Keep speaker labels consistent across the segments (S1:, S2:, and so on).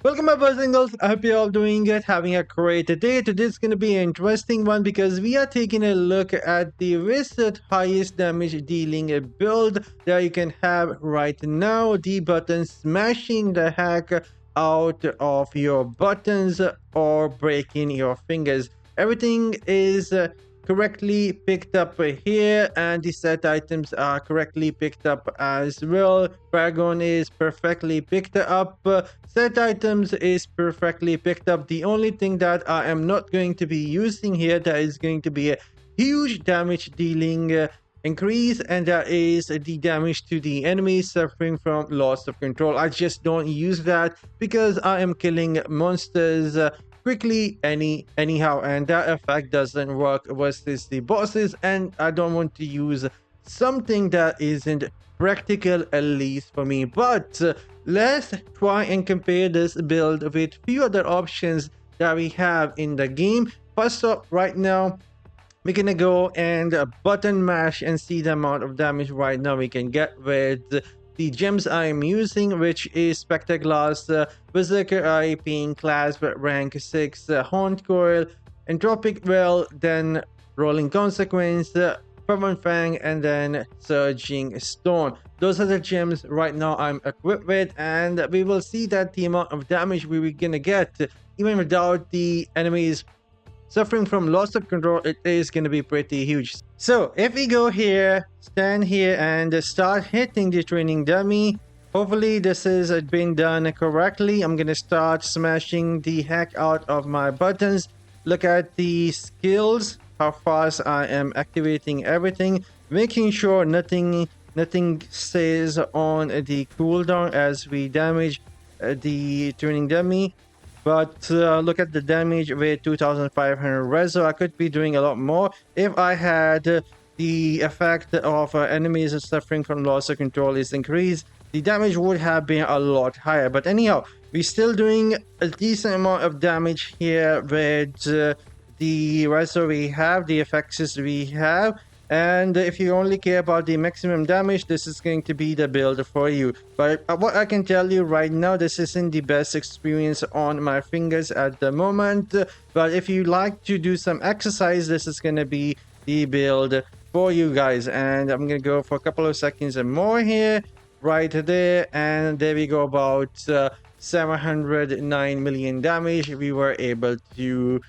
S1: Welcome my boys and girls, I hope you're all doing good, having a great day. Today's gonna be an interesting one because we are taking a look at the wizard highest damage dealing build that you can have right now. The button smashing the heck out of your buttons or breaking your fingers. Everything is correctly picked up here, and the set items are correctly picked up as well. Paragon is perfectly picked up. Set items is perfectly picked up. The only thing that I am not going to be using here that is going to be a huge damage dealing increase, and that is the damage to the enemy suffering from loss of control. I just don't use that because I am killing monsters quickly anyhow, and that effect doesn't work versus the bosses, and I don't want to use something that isn't practical, at least for me. But let's try and compare this build with few other options that we have in the game. First up, right now we're gonna go and button mash and see the amount of damage right now we can get with the gems I am using, which is Spectaglass, Berserker Eye, Pain Clasp, rank 6, Haunt Coil, Entropic Well, then Rolling Consequence, Fervent Fang, and then Surging Stone. Those are the gems right now I'm equipped with, and we will see that the amount of damage we were gonna get, even without the enemies suffering from loss of control, it is going to be pretty huge. So if we go here, stand here and start hitting the training dummy, hopefully this has been done correctly. I'm going to start smashing the heck out of my buttons. Look at the skills, how fast I am activating everything, making sure nothing stays on the cooldown as we damage the training dummy. But look at the damage with 2500 reso. I could be doing a lot more if I had the effect of enemies suffering from loss of control is increased. The damage would have been a lot higher. But anyhow, we're still doing a decent amount of damage here with the reso we have, the effects we have. And if you only care about the maximum damage, this is going to be the build for you. But what I can tell you right now, this isn't the best experience on my fingers at the moment. But if you like to do some exercise, this is going to be the build for you guys. And I'm going to go for a couple of seconds and more here, right there. And there we go, about 709 million damage we were able to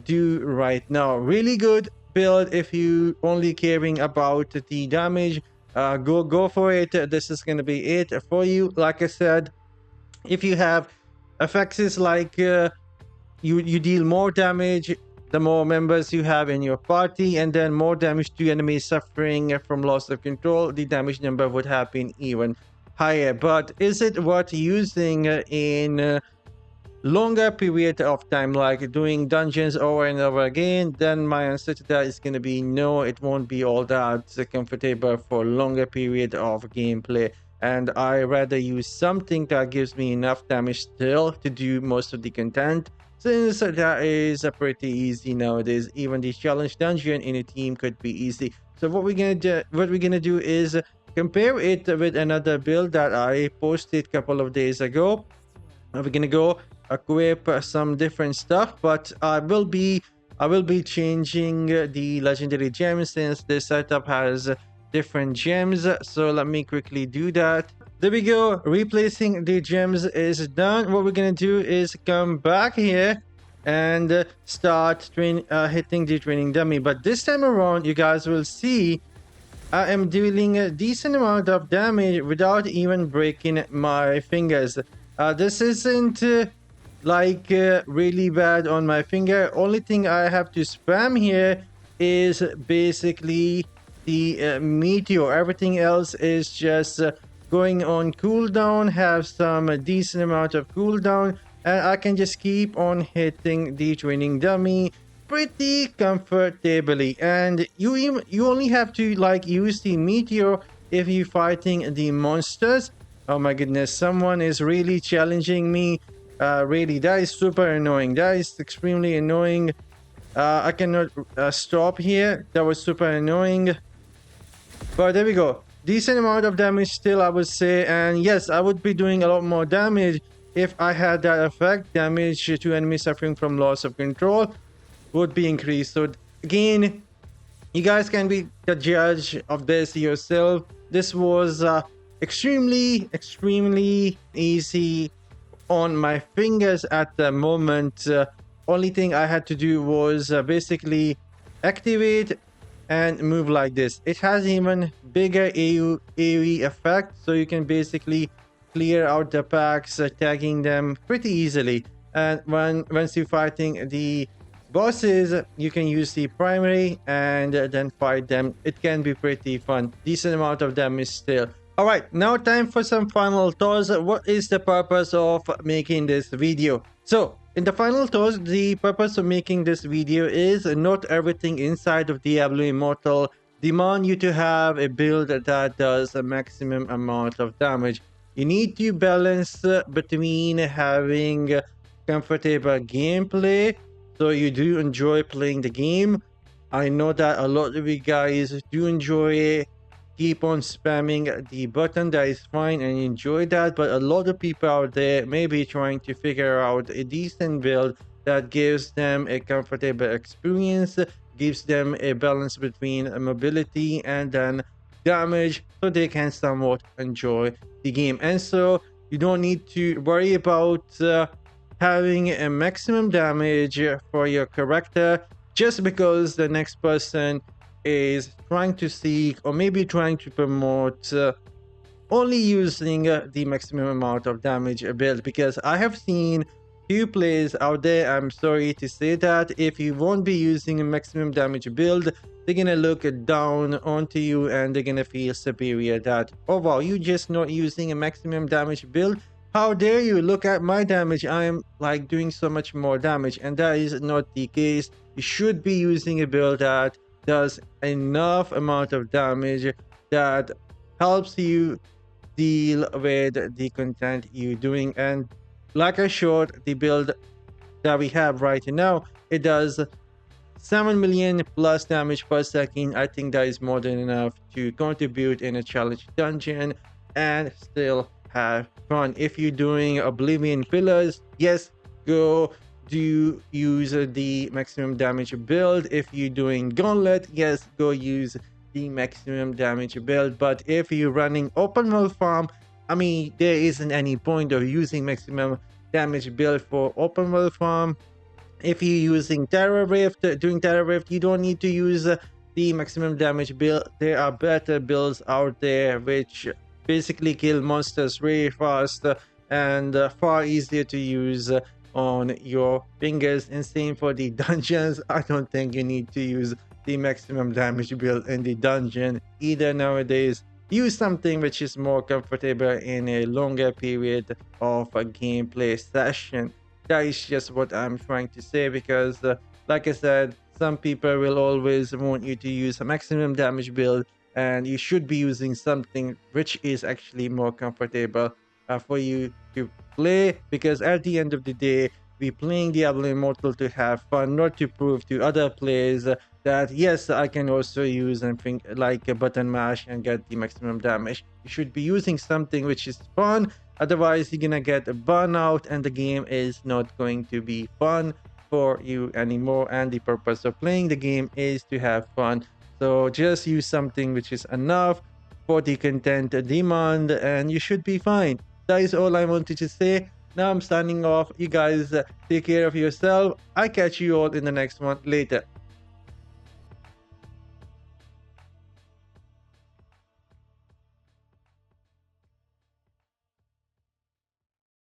S1: do right now. Really good build. If you only caring about the damage, go for it. This is going to be it for you. Like I said, if you have effects like you deal more damage the more members you have in your party, and then more damage to enemies suffering from loss of control, the damage number would have been even higher. But is it worth using in longer period of time, like doing dungeons over and over again? Then my answer to that is going to be no. It won't be all that comfortable for longer period of gameplay, and I rather use something that gives me enough damage still to do most of the content, since that is pretty easy nowadays. Even the challenge dungeon in a team could be easy. So what we're gonna do is compare it with another build that I posted a couple of days ago. We're gonna go equip some different stuff, but I will be changing the legendary gems since this setup has different gems. So let me quickly do that. There we go. Replacing the gems is done. What we're gonna do is come back here and start hitting the training dummy. But this time around, you guys will see I am dealing a decent amount of damage without even breaking my fingers. This isn't really bad on my finger. Only thing I have to spam here is basically the meteor. Everything else is just going on cooldown, have some decent amount of cooldown, and I can just keep on hitting the training dummy pretty comfortably. And you only have to use the meteor if you're fighting the monsters. Oh my goodness, someone is really challenging me. Really, that is super annoying. That is extremely annoying. I cannot stop here. That was super annoying. But there we go. Decent amount of damage still, I would say. And yes, I would be doing a lot more damage if I had that effect, damage to enemies suffering from loss of control would be increased. So again, you guys can be the judge of this yourself. This was extremely easy on my fingers at the moment. Only thing I had to do was basically activate and move like this. It has even bigger AoE effect, so you can basically clear out the packs, tagging them pretty easily. And once you're fighting the bosses, you can use the primary and then fight them. It can be pretty fun. Decent amount of damage still. Alright, now time for some final thoughts. What is the purpose of making this video? So, in the final thoughts, the purpose of making this video is not everything inside of Diablo Immortal demand you to have a build that does a maximum amount of damage. You need to balance between having comfortable gameplay, so you do enjoy playing the game. I know that a lot of you guys do enjoy keep on spamming the button. That is fine and enjoy that, but a lot of people out there may be trying to figure out a decent build that gives them a comfortable experience, gives them a balance between mobility and then damage, so they can somewhat enjoy the game. And so you don't need to worry about having a maximum damage for your character just because the next person is trying to seek or maybe trying to promote only using the maximum amount of damage build. Because I have seen few players out there, I'm sorry to say that, if you won't be using a maximum damage build, they're gonna look down onto you and they're gonna feel superior that, oh wow, you just not using a maximum damage build, how dare you, look at my damage, I'm like doing so much more damage. And that is not the case. You should be using a build that does enough amount of damage that helps you deal with the content you're doing. And like I showed, the build that we have right now, it does 7 million plus damage per second. I think that is more than enough to contribute in a challenge dungeon and still have fun. If you're doing Oblivion Pillars, yes, go do use the maximum damage build. If you're doing Gauntlet, yes, go use the maximum damage build. But if you're running open world farm, I mean, there isn't any point of using maximum damage build for open world farm. If you're using Terra Rift, doing Terra Rift, you don't need to use the maximum damage build. There are better builds out there which basically kill monsters really fast and far easier to use on your fingers. And same for the dungeons. I don't think you need to use the maximum damage build in the dungeon either nowadays. Use something which is more comfortable in a longer period of a gameplay session. That is just what I'm trying to say, because like I said, some people will always want you to use a maximum damage build, and you should be using something which is actually more comfortable for you to play. Because at the end of the day, we're playing Diablo Immortal to have fun, not to prove to other players that yes, I can also use something like a button mash and get the maximum damage. You should be using something which is fun, otherwise you're gonna get a burnout and the game is not going to be fun for you anymore. And the purpose of playing the game is to have fun. So just use something which is enough for the content demand and you should be fine. That is all I wanted to say. Now I'm signing off. You guys take care of yourself. I catch you all in the next one later.